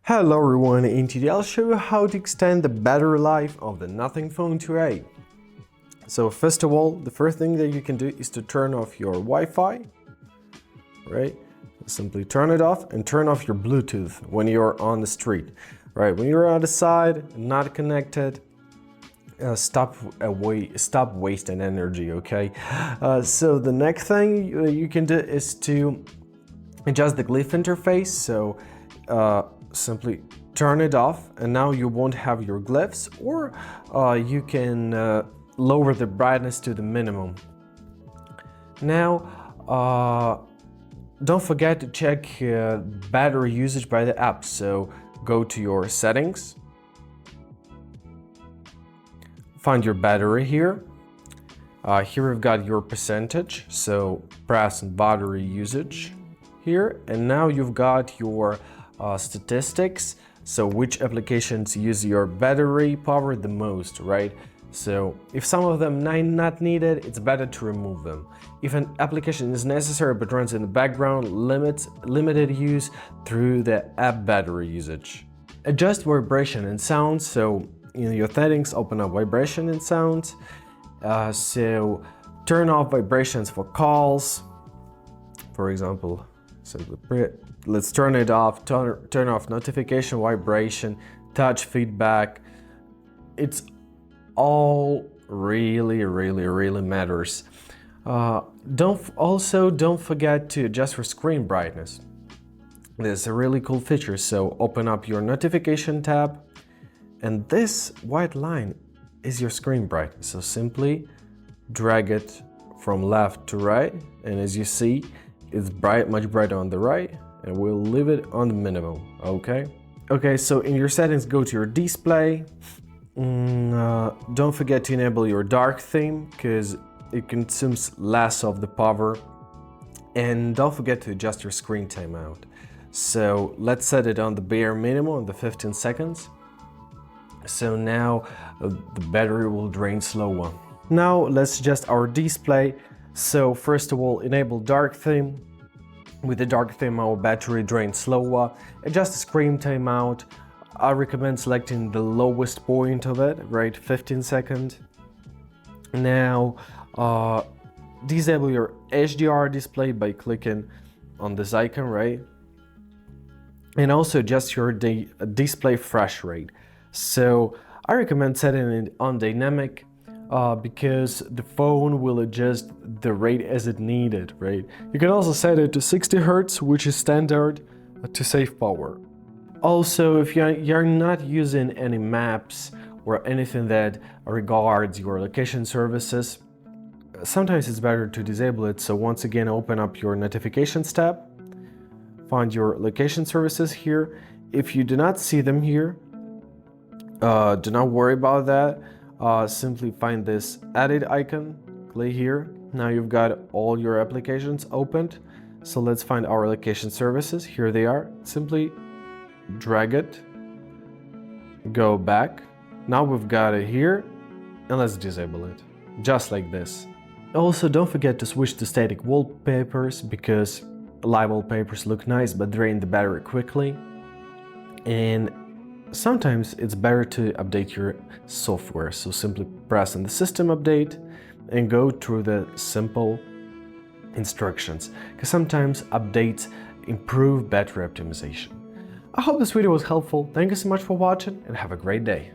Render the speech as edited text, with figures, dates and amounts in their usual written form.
Hello everyone, in today I'll show you how to extend the battery life of the Nothing Phone 2A. So first of all, the first thing that you can do is to turn off your Wi-Fi, right? Simply turn it off and turn off your Bluetooth when you're on the street, right? When you're on the side, not connected, stop wasting energy, okay? So the next thing you can do is to adjust the glyph interface. So simply turn it off and now you won't have your glyphs, or you can lower the brightness to the minimum. Now don't forget to check battery usage by the app. So go to your settings, find your battery here. Here we've got your percentage, so press on battery usage here, and now you've got your statistics, so which applications use your battery power the most, right? So if some of them not needed, it's better to remove them. If an application is necessary but runs in the background, limited use through the app battery usage. Adjust vibration and sound. So in your settings, open up vibration and sound. So turn off vibrations for calls, for example. Let's turn it off, turn off notification, vibration, touch feedback. It's all really matters. Don't forget to adjust your screen brightness. This is a really cool feature. So open up your notification tab, and this white line is your screen brightness. So simply drag it from left to right, and as you see, it's much brighter on the right, and we'll leave it on the minimum. Okay, so in your settings, go to your display. Don't forget to enable your dark theme because it consumes less of the power, and don't forget to adjust your screen timeout. So let's set it on the bare minimum, on the 15 seconds. So now the battery will drain slower. Now let's adjust our display. So first of all, enable dark theme. With the dark theme, our battery drains slower. Adjust the screen timeout. I recommend selecting the lowest point of it, right, 15 seconds. Now disable your HDR display by clicking on this icon, right? And also adjust your display refresh rate. So I recommend setting it on dynamic, because the phone will adjust the rate as it needed, right? You can also set it to 60 Hz, which is standard, to save power. Also, if you're not using any maps or anything that regards your location services, sometimes it's better to disable it. So once again, open up your notifications tab, find your location services here. If you do not see them here, do not worry about that. Simply find this edit icon, click here. Now you've got all your applications opened. So let's find our location services. Here they are. Simply drag it, go back. Now we've got it here, and let's disable it, just like this. Also, don't forget to switch to static wallpapers, because live wallpapers look nice but drain the battery quickly. And sometimes it's better to update your software, so simply press on the system update and go through the simple instructions, because sometimes updates improve battery optimization. I hope this video was helpful. Thank you so much for watching and have a great day.